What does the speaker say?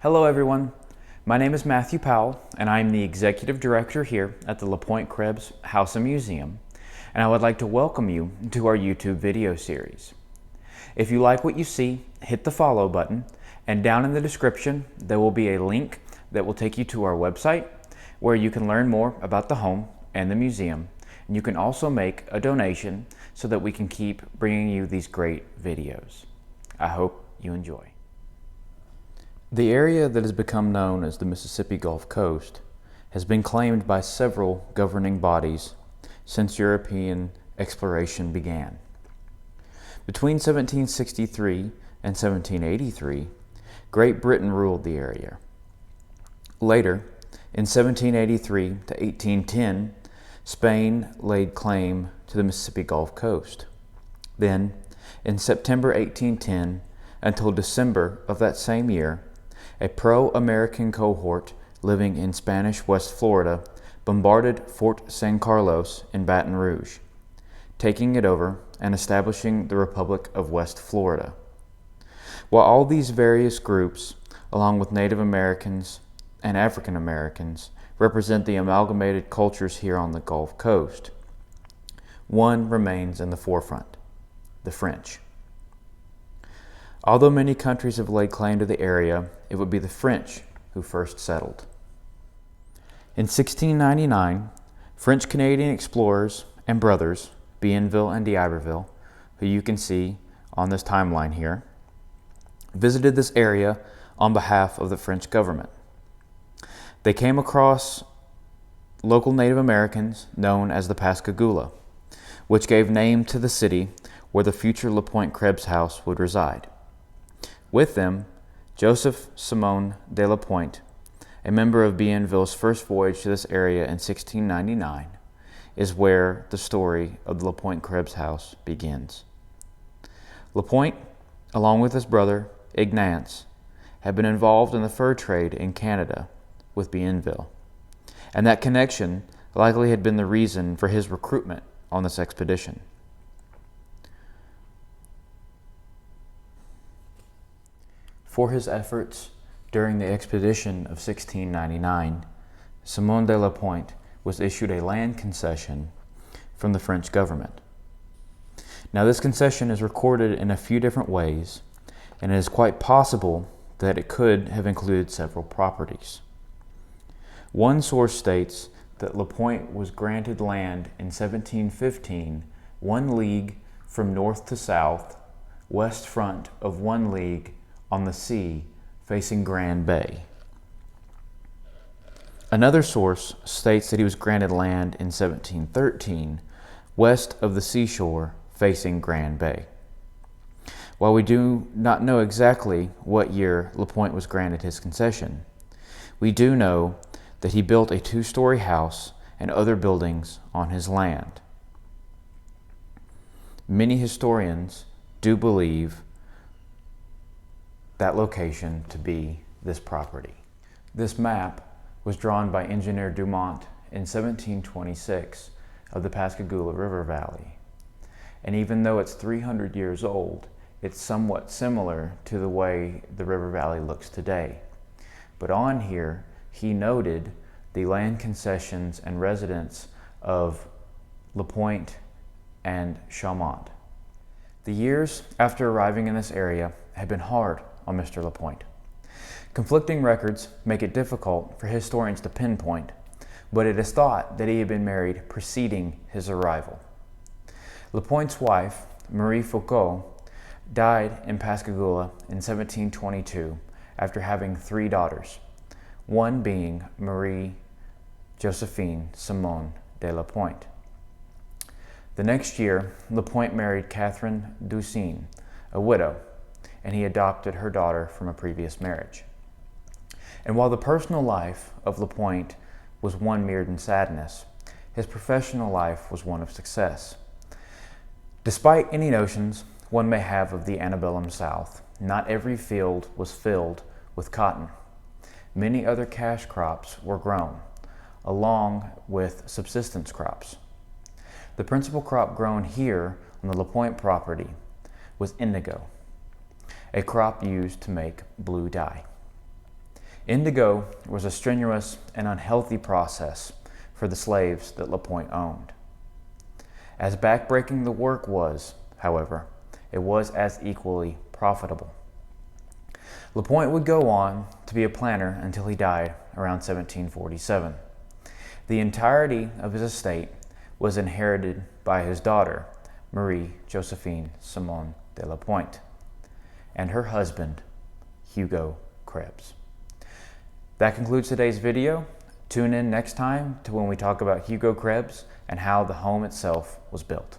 Hello everyone, my name is Matthew Powell and I am the Executive Director here at the Lapointe Krebs House and Museum, and I would like to welcome you to our YouTube video series. If you like what you see, hit the follow button, and down in the description there will be a link that will take you to our website where you can learn more about the home and the museum, and you can also make a donation so that we can keep bringing you these great videos. I hope you enjoy. The area that has become known as the Mississippi Gulf Coast has been claimed by several governing bodies since European exploration began. Between 1763 and 1783, Great Britain ruled the area. Later, in 1783 to 1810, Spain laid claim to the Mississippi Gulf Coast. Then, in September 1810 until December of that same year, a pro-American cohort living in Spanish West Florida bombarded Fort San Carlos in Baton Rouge, taking it over and establishing the Republic of West Florida. While all these various groups, along with Native Americans and African Americans, represent the amalgamated cultures here on the Gulf Coast, one remains in the forefront: the French. Although many countries have laid claim to the area, it would be the French who first settled. In 1699, French-Canadian explorers and brothers, Bienville and D'Iberville, who you can see on this timeline here, visited this area on behalf of the French government. They came across local Native Americans known as the Pascagoula, which gave name to the city where the future Lapointe Krebs house would reside. With them, Joseph Simon de Lapointe, a member of Bienville's first voyage to this area in 1699, is where the story of the Lapointe Krebs house begins. Lapointe, along with his brother, Ignace, had been involved in the fur trade in Canada with Bienville, and that connection likely had been the reason for his recruitment on this expedition. For his efforts during the expedition of 1699, Simon de Lapointe was issued a land concession from the French government. Now, this concession is recorded in a few different ways, and it is quite possible that it could have included several properties. One source states that Lapointe was granted land in 1715, 1 league from north to south, west front of 1 league on the sea facing Grand Bay. Another source states that he was granted land in 1713, west of the seashore facing Grand Bay. While we do not know exactly what year Lapointe was granted his concession, we do know that he built a 2-story house and other buildings on his land. Many historians do believe that location to be this property. This map was drawn by Engineer Dumont in 1726 of the Pascagoula River Valley. And even though it's 300 years old, it's somewhat similar to the way the river valley looks today. But on here, he noted the land concessions and residence of Lapointe and Chaumont. The years after arriving in this area had been hard on Mr. Lapointe. Conflicting records make it difficult for historians to pinpoint, but it is thought that he had been married preceding his arrival. Lapointe's wife, Marie Foucault, died in Pascagoula in 1722 after having 3 daughters, one being Marie Josephine Simon de Lapointe. The next year, Lapointe married Catherine Doucine, a widow, and he adopted her daughter from a previous marriage. And while the personal life of Lapointe was one mirrored in sadness, his professional life was one of success. Despite any notions one may have of the antebellum South, not every field was filled with cotton. Many other cash crops were grown, along with subsistence crops. The principal crop grown here on the Lapointe property was indigo, a crop used to make blue dye. Indigo was a strenuous and unhealthy process for the slaves that Lapointe owned. As backbreaking the work was, however, it was as equally profitable. Lapointe would go on to be a planter until he died around 1747. The entirety of his estate was inherited by his daughter, Marie Josephine Simon de Lapointe, and her husband, Hugo Krebs. That concludes today's video. Tune in next time to when we talk about Hugo Krebs and how the home itself was built.